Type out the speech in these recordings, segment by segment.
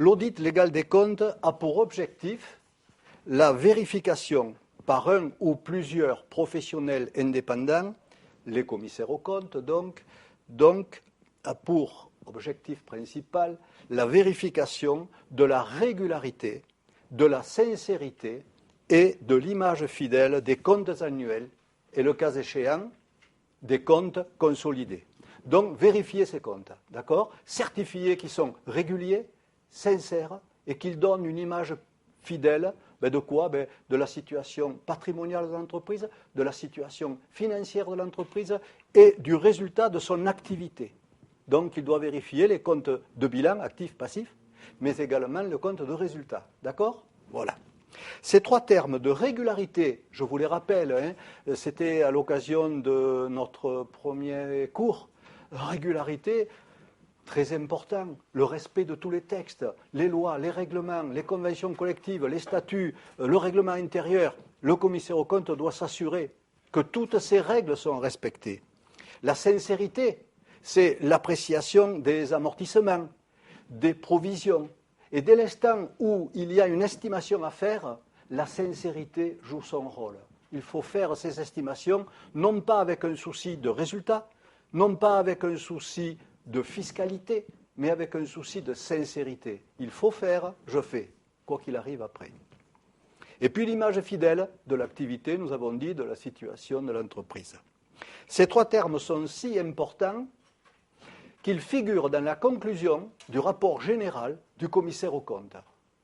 L'audit légal des comptes a pour objectif la vérification par un ou plusieurs professionnels indépendants, les commissaires aux comptes donc a pour objectif principal la vérification de la régularité, de la sincérité et de l'image fidèle des comptes annuels et, le cas échéant, des comptes consolidés. Donc, vérifier ces comptes, d'accord ? Certifier qu'ils sont réguliers, sincères et qu'ils donnent une image fidèle de quoi ? De la situation patrimoniale de l'entreprise, de la situation financière de l'entreprise et du résultat de son activité. Donc, il doit vérifier les comptes de bilan, actifs, passifs, mais également le compte de résultat. D'accord ? Voilà. Ces trois termes de régularité, je vous les rappelle, c'était à l'occasion de notre premier cours. Régularité, très important, le respect de tous les textes, les lois, les règlements, les conventions collectives, les statuts, le règlement intérieur. Le commissaire aux comptes doit s'assurer que toutes ces règles sont respectées. La sincérité, c'est l'appréciation des amortissements, des provisions. Et dès l'instant où il y a une estimation à faire, la sincérité joue son rôle. Il faut faire ces estimations, non pas avec un souci de résultat, non pas avec un souci de fiscalité, mais avec un souci de sincérité. Il faut faire, je fais, quoi qu'il arrive après. Et puis l'image fidèle de l'activité, nous avons dit, de la situation de l'entreprise. Ces trois termes sont si importants qu'ils figurent dans la conclusion du rapport général du commissaire aux comptes.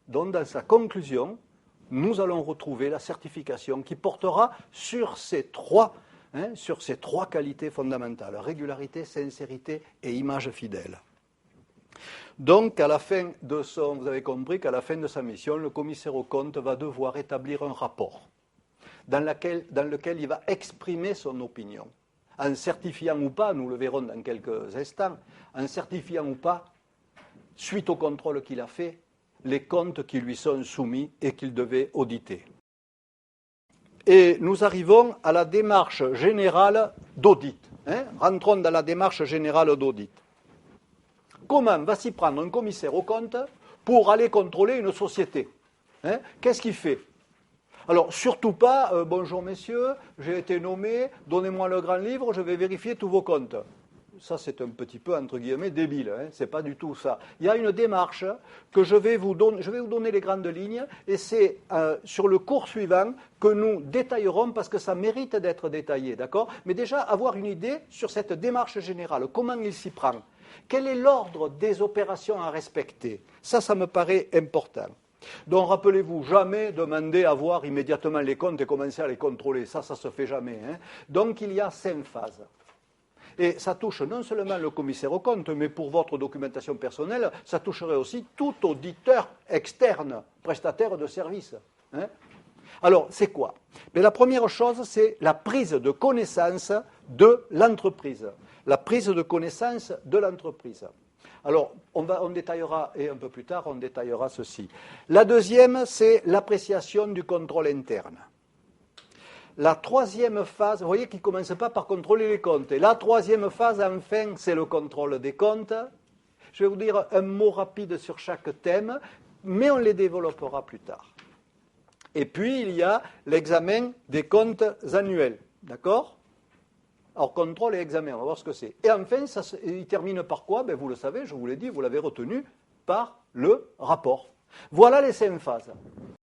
Donc, dans sa conclusion, nous allons retrouver la certification qui portera sur ces trois qualités fondamentales, régularité, sincérité et image fidèle. Donc, à la fin de vous avez compris qu'à la fin de sa mission, le commissaire aux comptes va devoir établir un rapport dans lequel il va exprimer son opinion. En certifiant ou pas, nous le verrons dans quelques instants, en certifiant ou pas, suite au contrôle qu'il a fait, les comptes qui lui sont soumis et qu'il devait auditer. Et nous arrivons à la démarche générale d'audit. Rentrons dans la démarche générale d'audit. Comment va s'y prendre un commissaire aux comptes pour aller contrôler une société ? Qu'est-ce qu'il fait ? Alors, surtout pas, bonjour messieurs, j'ai été nommé, donnez-moi le grand livre, je vais vérifier tous vos comptes. Ça, c'est un petit peu, entre guillemets, débile, c'est pas du tout ça. Il y a une démarche que je vais vous donner les grandes lignes, et c'est sur le cours suivant que nous détaillerons, parce que ça mérite d'être détaillé, d'accord ? Mais déjà, avoir une idée sur cette démarche générale, comment il s'y prend. Quel est l'ordre des opérations à respecter ? Ça me paraît important. Donc, rappelez-vous, jamais demander à voir immédiatement les comptes et commencer à les contrôler. Ça se fait jamais. Donc, il y a 5 phases. Et ça touche non seulement le commissaire aux comptes, mais pour votre documentation personnelle, ça toucherait aussi tout auditeur externe, prestataire de services. Alors, c'est quoi ? Mais la première chose, c'est la prise de connaissance de l'entreprise. La prise de connaissance de l'entreprise. Alors, on détaillera, et un peu plus tard, on détaillera ceci. La deuxième, c'est l'appréciation du contrôle interne. La troisième phase, vous voyez qu'il ne commence pas par contrôler les comptes. Et la troisième phase, enfin, c'est le contrôle des comptes. Je vais vous dire un mot rapide sur chaque thème, mais on les développera plus tard. Et puis, il y a l'examen des comptes annuels. D'accord ? Alors, contrôle et examen, on va voir ce que c'est. Et enfin, il termine par quoi ? Vous le savez, je vous l'ai dit, vous l'avez retenu, par le rapport. Voilà les 5 phases.